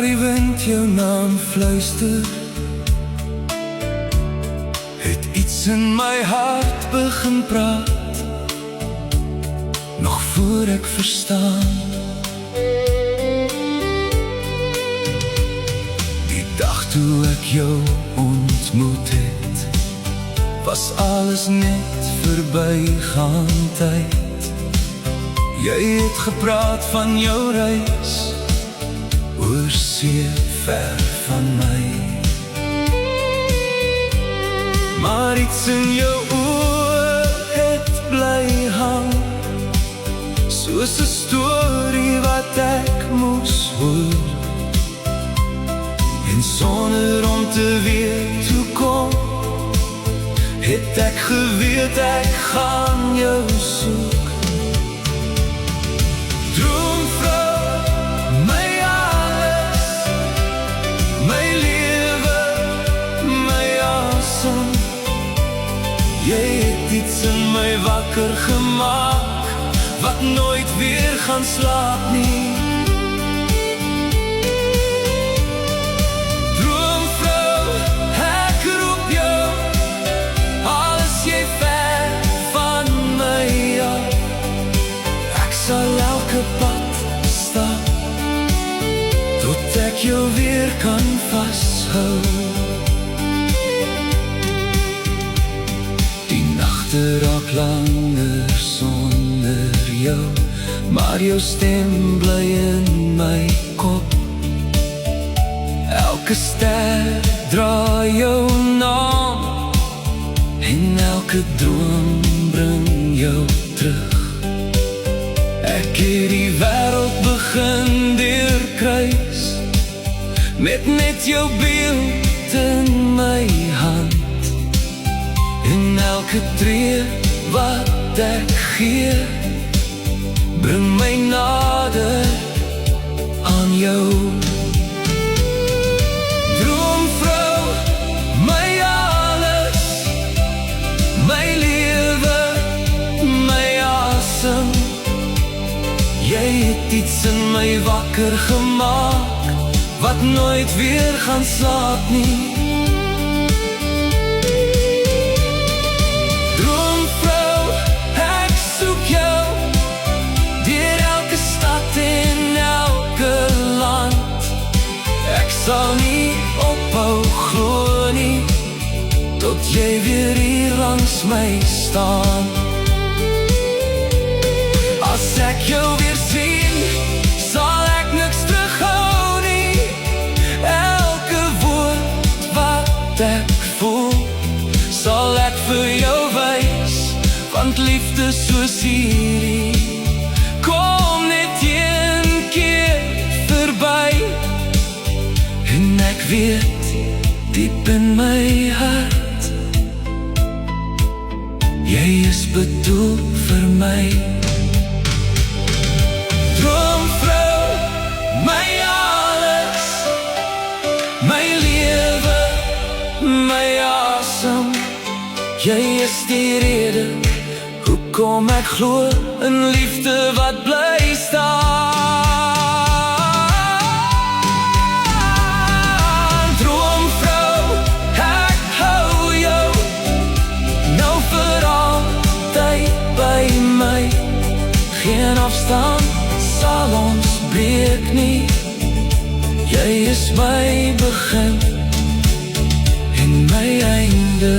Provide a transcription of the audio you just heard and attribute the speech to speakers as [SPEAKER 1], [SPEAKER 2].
[SPEAKER 1] die wind jou naam fluister, het iets in my hart begin praat, nog voor ek verstaan. Die dag toe ek jou ontmoet het, was alles net verbygaan tyd. Jy het gepraat van jou reis, oor see ver van my. Maar iets in jou oor het bly hang, soos 'n storie wat ek moes hoor. En sonder om te weet hoe kom, het ek geweet ek gaan jou soek. Droomvrou, my alles, my lewe, my asem. Jy het iets in my wakker gemaak, wat nooit weer gaan slaap nie. Droomvrou, ek roep jou, al is jy ver van my af. Ek sal elke pad stap, tot ek jou weer kan vashou. Die nagte raak langer sonder jou, maar jou stem bly in my kop. Elke ster dra jou naam, en elke droom bring jou terug. Ek het die wêreld begin deurkruis, met net jou beeld in my hand. En elke tree wat ek gee, bring my nader aan jou. Droomvrou, my alles, my lewe, my asem. Jy het iets in my wakker gemaak, wat nooit weer gaan slaap nie. Droomvrou, ek soek jou, deur elke stad en elke land. Ek sal nie ophou glo nie, tot jy weer hier langs my staan. As ek jou weer sien, sal ek niks terughou nie. Elke woord wat ek voel, sal ek vir jou wys, want liefde soos hierdie kom net een keer verby. En ek weet, diep in my hart, jy is bedoel vir my. Droomvrou, my alles, my lewe, my asem. Jy is die rede, hoekom ek glo in liefde wat bly staan. Droomvrou, ek hou jou, nou vir altyd by my. Geen afstand sal ons breek nie. Jy is my begin en my einde.